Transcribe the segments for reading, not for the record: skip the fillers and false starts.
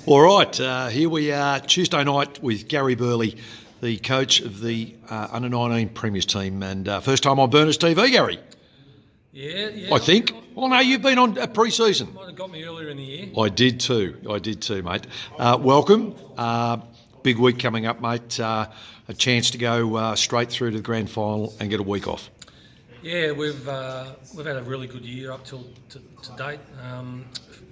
All right, here we are, Tuesday night with Gary Burley, the coach of the Under-19 Premiers team, and first time on Burners TV, Gary. Yeah. I think. Oh no, you've been on pre-season. Might have got me earlier in the year. I did too, mate. Welcome. Big week coming up, mate. A chance to go straight through to the grand final and get a week off. Yeah, we've had a really good year up till to date.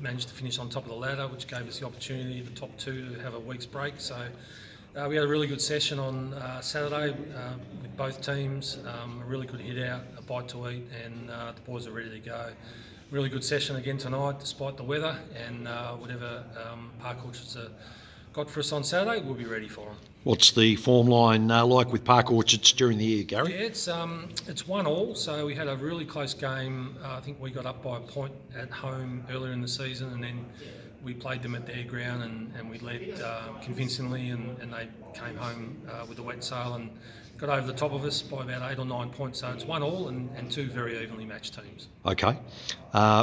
Managed to finish on top of the ladder, which gave us the opportunity, the top two, to have a week's break. So we had a really good session on Saturday with both teams. A really good hit out, a bite to eat, and the boys are ready to go. Really good session again tonight, despite the weather, and whatever Park Orchards got for us on Saturday, we'll be ready for them. What's the form line like with Park Orchards during the year, Gary? Yeah, it's 1-1. So we had a really close game. I think we got up by a point at home earlier in the season, and then we played them at their ground, and we led convincingly, and they came home with a wet sail and got over the top of us by about 8 or 9 points. So it's 1-1 and two very evenly matched teams. Okay.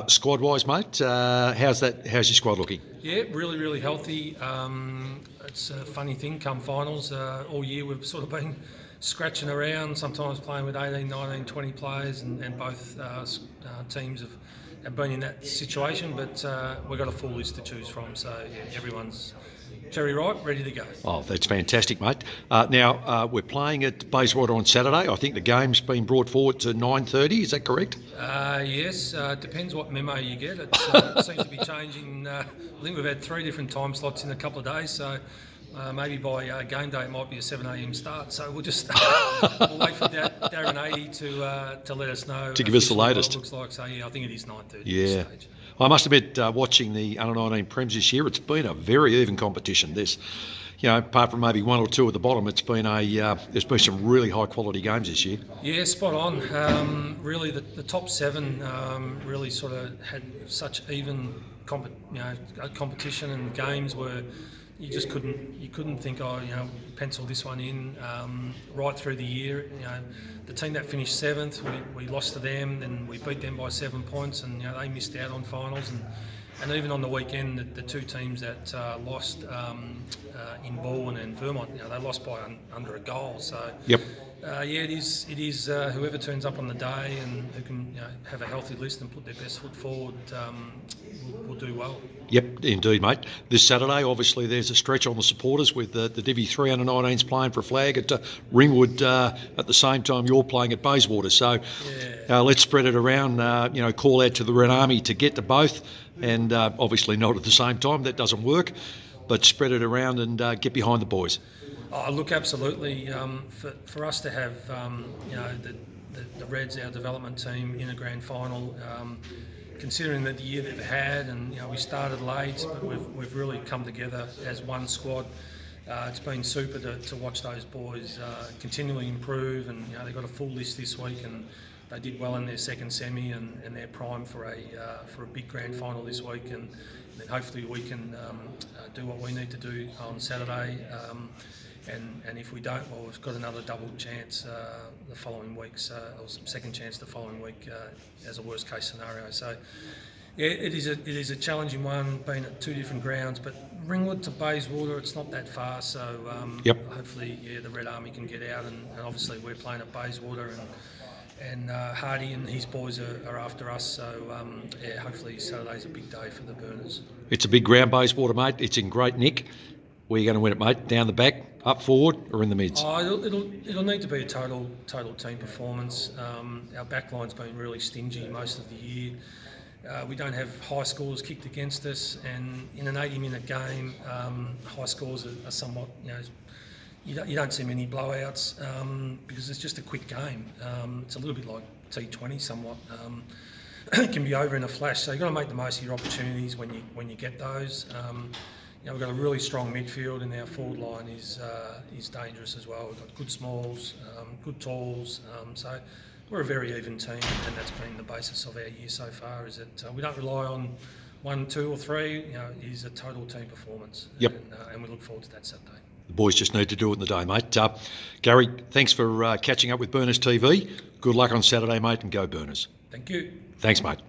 Squad-wise, mate, how's your squad looking? Yeah, really healthy. It's a funny thing, come finals, all year we've sort of been scratching around, sometimes playing with 18, 19, 20 players, and both teams have been in that situation, but we've got a full list to choose from, so yeah, everyone's cherry ripe, ready to go. Oh, that's fantastic, mate. Now, we're playing at Bayswater on Saturday. I think the game's been brought forward to 9:30, is that correct? Yes, depends what memo you get. It seems to be changing. I think we've had 3 different time slots in a couple of days, so maybe by game day it might be a 7 a.m. start. So we'll just we'll wait for Darren 80 to let us know. To give us the latest. It looks like, so yeah, I think it is 9:30. Yeah. At this stage. I must admit, watching the Under-19 Prems this year, it's been a very even competition. There's, apart from maybe 1 or 2 at the bottom, it's been there's been some really high quality games this year. Yeah, spot on. Really, the top 7 really sort of had such even competition, and games where you just couldn't think, pencil this one in right through the year. The team that finished 7th, we lost to them, then we beat them by 7 points, and they missed out on finals. And even on the weekend, the 2 teams that lost in Bourne and Vermont, they lost by under a goal. So yep. It is whoever turns up on the day and who can have a healthy list and put their best foot forward will do well. Yep, indeed, mate. This Saturday, obviously, there's a stretch on the supporters with the Divi 3 Under-19s playing for a flag at Ringwood at the same time you're playing at Bayswater. So let's spread it around, call out to the Red Army to get to both, and obviously not at the same time. That doesn't work, but spread it around and get behind the boys. Oh, look, absolutely. For us to have, the Reds, our development team, in a grand final, considering the year they've had, and we started late, but we've really come together as one squad. It's been super to watch those boys continually improve, and they got a full list this week, and they did well in their second semi, and they're primed for a big grand final this week, and then hopefully we can do what we need to do on Saturday. And if we don't, well, we've got another double chance the following week, or some second chance the following week as a worst case scenario. So, yeah, it is a challenging one, being at 2 different grounds. But Ringwood to Bayswater, it's not that far. So hopefully, the Red Army can get out, and obviously we're playing at Bayswater, and Hardy and his boys are after us. So hopefully Saturday's a big day for the Burners. It's a big ground, Bayswater, mate. It's in great nick. Where are you going to win it, mate? Down the back, up forward, or in the mids? Oh, it'll need to be a total team performance. Our backline's been really stingy most of the year. We don't have high scores kicked against us, and in an 80-minute game, high scores are somewhat, you don't see many blowouts because it's just a quick game. It's a little bit like T20 somewhat. It can be over in a flash, so you've got to make the most of your opportunities when you get those. We've got a really strong midfield, and our forward line is dangerous as well. We've got good smalls, good talls, so we're a very even team, and that's been the basis of our year so far. Is that we don't rely on 1, 2 or 3. It is a total team performance. Yep. And we look forward to that Saturday. The boys just need to do it in the day, mate. Gary, thanks for catching up with Burners TV. Good luck on Saturday, mate, and go Burners. Thank you. Thanks, mate.